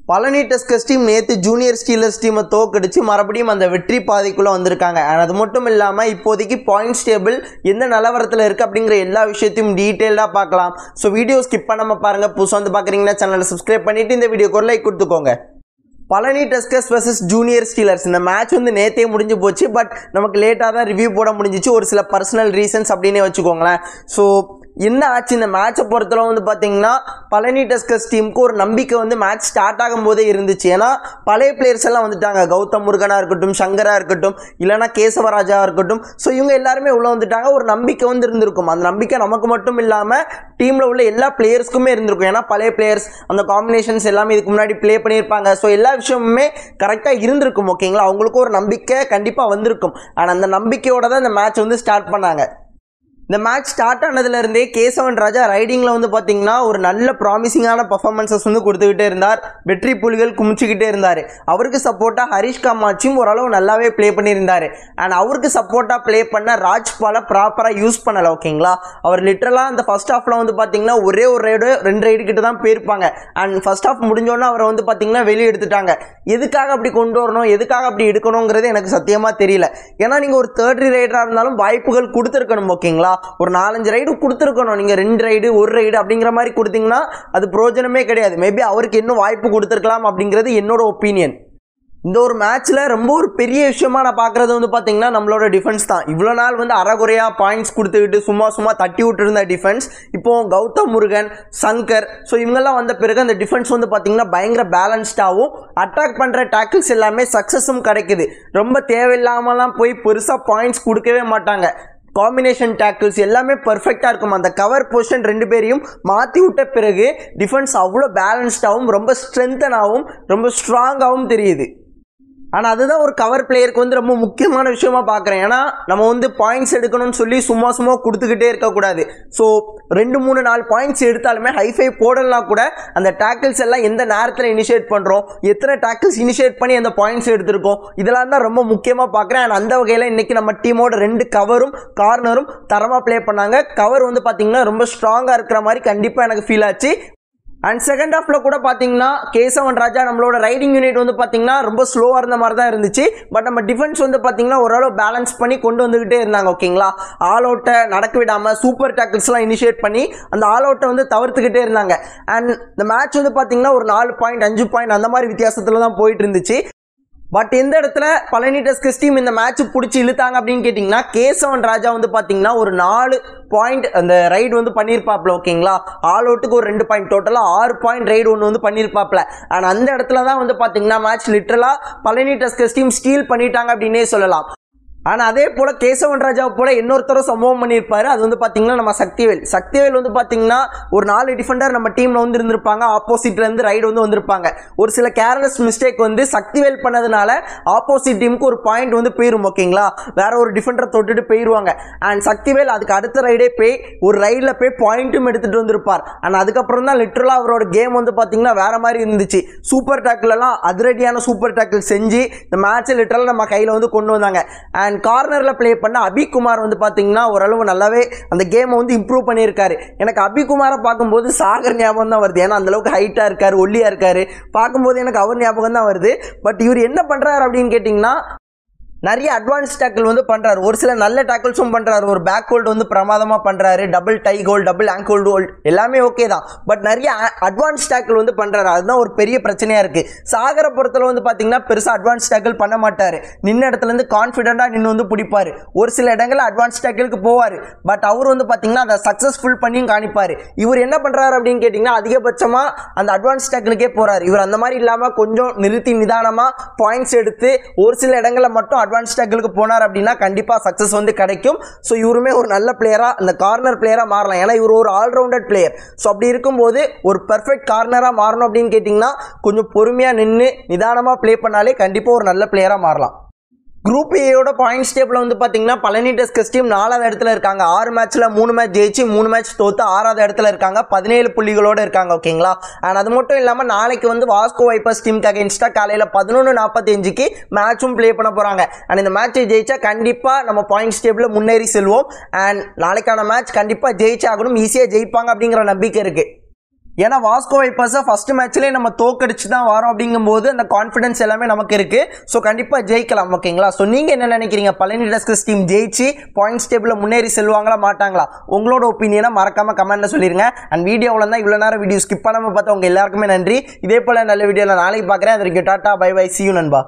Palani Tuskers team நேற்று junior stealers டீமை தோக்கடிச்சு மறுபடியும் அந்த வெற்றி பாதைக்குள்ளே வந்திருக்காங்க. அண்ட் அது மட்டும் இல்லாமல் இப்போதைக்கு பாயிண்ட்ஸ் டேபிள் எந்த நிலவரத்தில் இருக்குது அப்படிங்கிற எல்லா விஷயத்தையும் டீட்டெயிலாக பார்க்கலாம். ஸோ வீடியோ ஸ்கிப் பண்ணாமல் பாருங்கள். புதுசாக வந்து பார்க்குறீங்கன்னா சேனலை சப்ஸ்கிரைப் பண்ணிவிட்டு இந்த வீடியோக்கு ஒரு லைக் கொடுத்துக்கோங்க. Palani tuskers vs junior stealers இந்த மேட்ச் வந்து நேற்றே முடிஞ்சு போச்சு. பட் நமக்கு லேட்டாக தான் ரிவ்யூ போட முடிஞ்சிச்சு, ஒரு சில பர்சனல் ரீசன்ஸ் அப்படின்னே வச்சுக்கோங்களேன். ஸோ என்ன ஆச்சு இந்த மேட்சை பொறுத்தளவு வந்து பார்த்தீங்கன்னா பழனி டஸ்கர்ஸ் டீமுக்கு ஒரு நம்பிக்கை வந்து மேட்ச் ஸ்டார்ட் ஆகும் போதே இருந்துச்சு. ஏன்னா பழைய பிளேயர்ஸ் எல்லாம் வந்துட்டாங்க. கௌதம் முருகனாக இருக்கட்டும், சங்கராக இருக்கட்டும், இல்லைனா கேசவராஜாவாக இருக்கட்டும். ஸோ இவங்க எல்லாருமே உள்ளே வந்துட்டாங்க. ஒரு நம்பிக்கை வந்து இருந்திருக்கும். அந்த நம்பிக்கை நமக்கு மட்டும் இல்லாமல் டீமில் உள்ள எல்லா பிளேயர்ஸ்க்குமே இருந்திருக்கும். ஏன்னா பழைய பிளேயர்ஸ் அந்த காம்பினேஷன்ஸ் எல்லாமே இதுக்கு முன்னாடி ப்ளே பண்ணியிருப்பாங்க. ஸோ எல்லா விஷயமுமே கரெக்டாக இருந்திருக்கும். ஓகேங்களா, அவங்களுக்கும் ஒரு நம்பிக்கை கண்டிப்பாக வந்திருக்கும். ஆனால் அந்த நம்பிக்கையோட தான் இந்த மேட்ச் வந்து ஸ்டார்ட் பண்ணாங்க. இந்த மேட்ச் ஸ்டார்ட் ஆனதுலேருந்தே கேசவன் ராஜா ரைடிங்கில் வந்து பார்த்தீங்கன்னா ஒரு நல்ல ப்ராமிசிங்கான பர்ஃபார்மன்ஸஸ் வந்து கொடுத்துக்கிட்டே இருந்தார். வெற்றி புலிகள் குமிச்சிக்கிட்டே இருந்தார். அவருக்கு சப்போர்ட்டாக ஹரிஷ் காமாட்சியும் ஓரளவு நல்லாவே ப்ளே பண்ணியிருந்தார். அண்ட் அவருக்கு சப்போர்ட்டாக ப்ளே பண்ண ராஜ்பாலை ப்ராப்பராக யூஸ் பண்ணலை. ஓகேங்களா, அவர் லிட்டரலாக அந்த ஃபர்ஸ்ட் ஹாஃபில் வந்து பார்த்தீங்கன்னா ஒரே ஒரு ரைடு 2 ரைடு கிட்ட தான் போயிருப்பாங்க. அண்ட் ஃபர்ஸ்ட் ஹாஃப் முடிஞ்சோன்னா அவரை வந்து பார்த்தீங்கன்னா வெளியே எடுத்துட்டாங்க. எதுக்காக அப்படி கொண்டு வரணும், எதுக்காக அப்படி எடுக்கணுங்கிறது எனக்கு சத்தியமாக தெரியல. ஏன்னா நீங்கள் ஒரு 3rd ரைடராக இருந்தாலும் வாய்ப்புகள் கொடுத்துருக்கணும். ஓகேங்களா, ஒரு 4-5 ரைடு கொடுத்துருக்கணும். நீங்கள் 2 ரைடு 1 ரைடு அப்படிங்கிற மாதிரி கொடுத்தீங்கன்னா அது பிரயோஜனமே கிடையாது. மேபி அவருக்கு இன்னும் வாய்ப்பு கொடுத்துருக்கலாம் அப்படிங்கிறது என்னோட ஒப்பீனியன். இந்த ஒரு மேட்ச்சில் ரொம்ப ஒரு பெரிய விஷயமா நான் பார்க்குறது வந்து பார்த்தீங்கன்னா நம்மளோட டிஃபென்ஸ் தான். இவ்வளோ நாள் வந்து அரைகுறையாக பாயிண்ட்ஸ் கொடுத்துக்கிட்டு சும்மா தட்டி விட்டுருந்த டிஃபென்ஸ் இப்போது கௌதம் முருகன், சங்கர், ஸோ இவங்கெல்லாம் வந்த பிறகு அந்த டிஃபென்ஸ் வந்து பார்த்தீங்கன்னா பயங்கர பேலன்ஸ்டாகவும் அட்டாக் பண்ணுற டேக்கிள்ஸ் எல்லாமே சக்ஸஸும் கிடைக்குது. ரொம்ப தேவையில்லாமலாம் போய் பெருசாக பாயிண்ட்ஸ் கொடுக்கவே மாட்டாங்க. காம்பினேஷன் டேக்கிள்ஸ் எல்லாமே பர்ஃபெக்டாக இருக்கும். அந்த கவர் பொசிஷன் 2 பேரையும் மாற்றி விட்ட பிறகு டிஃபென்ஸ் அவ்வளோ பேலன்ஸ்டாகவும் ரொம்ப ஸ்ட்ரென்த்தனாகவும் ரொம்ப ஸ்ட்ராங்காகவும் தெரியுது. ஆனால் அதுதான் ஒரு கவர் பிளேயருக்கு வந்து ரொம்ப முக்கியமான விஷயமா பார்க்குறேன். ஏன்னா நம்ம வந்து பாயிண்ட்ஸ் எடுக்கணும்னு சொல்லி சும்மா கொடுத்துக்கிட்டே இருக்கக்கூடாது. ஸோ 2-3-4 பாயிண்ட்ஸ் எடுத்தாலுமே ஹைஃபை போடலாம் கூட அந்த டேக்கிள்ஸ் எல்லாம் எந்த நேரத்தில் இனிஷியேட் பண்ணுறோம், எத்தனை டேக்கிள்ஸ் இனிஷியேட் பண்ணி அந்த பாயிண்ட்ஸ் எடுத்திருக்கோம், இதெல்லாம் தான் ரொம்ப முக்கியமாக பார்க்குறேன். அண்ட் அந்த வகையில் இன்றைக்கி நம்ம டீமோட 2 கவரும் கார்னரும் தரமாக ப்ளே பண்ணாங்க. கவர் வந்து பார்த்திங்கன்னா ரொம்ப ஸ்ட்ராங்காக இருக்கிற மாதிரி கண்டிப்பாக எனக்கு ஃபீல் ஆச்சு. அண்ட் செகண்ட் ஹாஃபில் கூட பார்த்தீங்கன்னா கேசவன் ராஜா நம்மளோட ரைடிங் யூனிட் வந்து பார்த்தீங்கன்னா ரொம்ப ஸ்லோவாக இருந்த மாதிரி தான் இருந்துச்சு. பட் நம்ம டிஃபென்ஸ் வந்து பார்த்தீங்கன்னா ஓரளவு பேலன்ஸ் பண்ணி கொண்டு வந்துக்கிட்டே இருந்தாங்க. ஓகேங்களா, ஆல் அவுட்டை நடக்க விடாமல் சூப்பர் டேக்கிள்ஸ்லாம் இனிஷியேட் பண்ணி அந்த ஆல் அவுட்டை வந்து தவிர்த்துக்கிட்டே இருந்தாங்க. அண்ட் இந்த மேட்ச் வந்து பார்த்தீங்கன்னா ஒரு 4 பாயிண்ட் 5 பாயிண்ட் அந்த மாதிரி வித்தியாசத்தில் தான் போயிட்டு இருந்துச்சு. பட் எந்த இடத்துல பழனி டஸ்கர்ஸ் டீம் இந்த மேட்ச் பிடிச்சி இழுத்தாங்க அப்படின்னு கேட்டிங்கன்னா கேசவன் ராஜா வந்து பார்த்தீங்கன்னா ஒரு 4 பாயிண்ட் அந்த ரைடு வந்து பண்ணியிருப்பாப்ல. ஓகேங்களா, ஆல் அவுட்டுக்கு ஒரு 2 பாயிண்ட், டோட்டலாக 6 பாயிண்ட் ரைடு ஒன்று வந்து பண்ணியிருப்பாப்ல. ஆனால் அந்த இடத்துல தான் வந்து பார்த்தீங்கன்னா மேட்ச் லிட்டரலாக பழனி டஸ்கர்ஸ் டீம் ஸ்டீல் பண்ணிட்டாங்க அப்படின்னே சொல்லலாம். ஆனால் அதே போல் கேசவன் ராஜாவை போல் இன்னொருத்தரும் சம்பவம் பண்ணியிருப்பார். அது வந்து பார்த்தீங்கன்னா நம்ம சக்திவேல் வந்து பார்த்தீங்கன்னா ஒரு 4 டிஃபெண்டர் நம்ம டீமில் வந்து இருந்திருப்பாங்க. ஆப்போசிட்லேருந்து ரைடு வந்து வந்திருப்பாங்க. ஒரு சில கேர்லெஸ் மிஸ்டேக் வந்து சக்திவேல் பண்ணதுனால ஆப்போசிட் டீமுக்கு ஒரு பாயிண்ட் வந்து போயிடும். ஓகேங்களா, வேற ஒரு டிஃபெண்டரை தொட்டுட்டு போயிடுவாங்க. அண்ட் சக்திவேல் அதுக்கு அடுத்த ரைடே போய் ஒரு ரைடில் போய் பாயிண்ட்டும் எடுத்துகிட்டு வந்திருப்பார். ஆனால் அதுக்கப்புறம் தான் லிட்டரலாக அவரோட கேம் வந்து பார்த்தீங்கன்னா வேற மாதிரி இருந்துச்சு. சூப்பர் டேக்கிள்லாம் அதிரடியான சூப்பர் டேக்கிள் செஞ்சு இந்த மேட்சை லிட்டரலாக நம்ம கையில் வந்து கொண்டு வந்தாங்க. அண்ட் கார்னரில் ப்ளே பண்ண அபிகுமார் வந்து பார்த்தீங்கன்னா ஓரளவு நல்லாவே அந்த கேமை வந்து இம்ப்ரூவ் பண்ணியிருக்காரு. எனக்கு அபிகுமாரை பார்க்கும்போது சாகர் ஞாபகம் தான் வருது. ஏன்னா அந்தளவுக்கு ஹைட்டாக இருக்கார், ஒல்லியாக இருக்கார். பார்க்கும்போது எனக்கு அவர் ஞாபகம் தான் வருது. பட் இவர் என்ன பண்ணுறாரு அப்படின்னு கேட்டிங்கன்னா நிறைய அட்வான்ஸ் டேக்கிள் வந்து பண்ணுறாரு. ஒரு சில நல்ல டேக்கிள்ஸும் பண்ணுறாரு. ஒரு பேக் ஹோல்டு வந்து பிரமாதமாக பண்ணுறாரு. Double tie hold, double angle hold எல்லாமே ஓகே தான். பட் நிறைய அட்வான்ஸ் டேக்கிள் வந்து பண்ணுறாரு. அதுதான் ஒரு பெரிய பிரச்சனையாக இருக்குது. சாகரை பொறுத்தளவு வந்து பார்த்தீங்கன்னா பெருசாக அட்வான்ஸ் டேக்கிள் பண்ண மாட்டார். நின்ன இடத்துலேருந்து கான்ஃபிடென்ட்டாக நின்று வந்து பிடிப்பார். ஒரு சில இடங்களில் அட்வான்ஸ் டேக்கிளுக்கு போவார். பட் அவர் வந்து பார்த்தீங்கன்னா அதை சக்ஸஸ்ஃபுல் பண்ணியும் காணிப்பார். இவர் என்ன பண்ணுறாரு அப்படின்னு கேட்டிங்கன்னா அதிகபட்சமாக அந்த அட்வான்ஸ் டேக்கிளுக்கே போகிறார். இவர் அந்த மாதிரி இல்லாமல் கொஞ்சம் நிறுத்தி நிதானமாக பாயிண்ட்ஸ் எடுத்து ஒரு சில இடங்களில் மட்டும் அட்வான்ஸ் டேக்கிளுக்கு போனார் அப்படின்னா கண்டிப்பாக சக்ஸஸ் வந்து கிடைக்கும். ஸோ இவருமே ஒரு நல்ல பிளேயராக அந்த கார்னர் பிளேயராக மாறலாம். ஏன்னா இவர் ஒரு ஆல்ரவுண்டட் பிளேயர். ஸோ அப்படி இருக்கும்போது ஒரு பெர்ஃபெக்ட் கார்னராக மாறணும் அப்படின்னு கேட்டிங்கன்னா கொஞ்சம் பொறுமையாக நின்று நிதானமாக ப்ளே பண்ணாலே கண்டிப்பாக ஒரு நல்ல பிளேயராக மாறலாம். குரூப் ஏயோட பாயிண்ட்ஸ் டேபிள் வந்து பார்த்தீங்கன்னா பழனி டஸ்கர்ஸ் டீம் 4வது இடத்துல இருக்காங்க. 6 மேட்ச்சில் 3 மேட்ச் ஜெயிச்சு 3 மேட்ச் தோற்று 6வது இடத்துல இருக்காங்க. 17 புள்ளிகளோடு இருக்காங்க. ஓகேங்களா, அண்ட் அது மட்டும் இல்லாமல் நாளைக்கு வந்து வாஸ்கோ வைப்பர்ஸ் டீமுக்கு அகேன்ஸ்டாக காலையில் 11:45க்கு மேட்சும் ப்ளே பண்ண போகிறாங்க. அண்ட் இந்த மேட்சை ஜெயிச்சா கண்டிப்பாக நம்ம பாயிண்ட்ஸ் டேபிளில் முன்னேறி செல்வோம். அண்ட் நாளைக்கான மேட்ச் கண்டிப்பாக ஜெயிச்சே ஆகணும். ஈஸியாக ஜெயிப்பாங்க அப்படிங்கிற நம்பிக்கை இருக்குது. ஏன்னா வாஸ்கோ வைப்பர்ஸை ஃபர்ஸ்ட் மேட்ச்லேயே நம்ம தோக்கடிச்சு தான் வரோம் அப்படிங்கும்போது அந்த கான்ஃபிடன்ஸ் எல்லாமே நமக்கு இருக்குது. ஸோ கண்டிப்பாக ஜெயிக்கலாம். ஓகேங்களா? ஸோ நீங்கள் என்ன நினைக்கிறீங்க? பழனி டஸ்கர்ஸ் டீம் ஜெயிச்சு பாயிண்ட்ஸ் டேபிளில் முன்னேறி செல்வாங்களா மாட்டாங்களா? உங்களோட ஒப்பீனியனை மறக்காமல் கமெண்ட்டில் சொல்லிடுங்க. அண்ட் வீடியோவில் தான் இவ்வளோ நேரம் வீடியோ ஸ்கிப் பண்ணாமல் பார்த்தா உங்கள் எல்லாருக்குமே நன்றி. இதே போல் நல்ல வீடியோவில் நாளைக்கு பார்க்குறேன். அது வரைக்கும் டாட்டா, பை பை, see you நண்பா.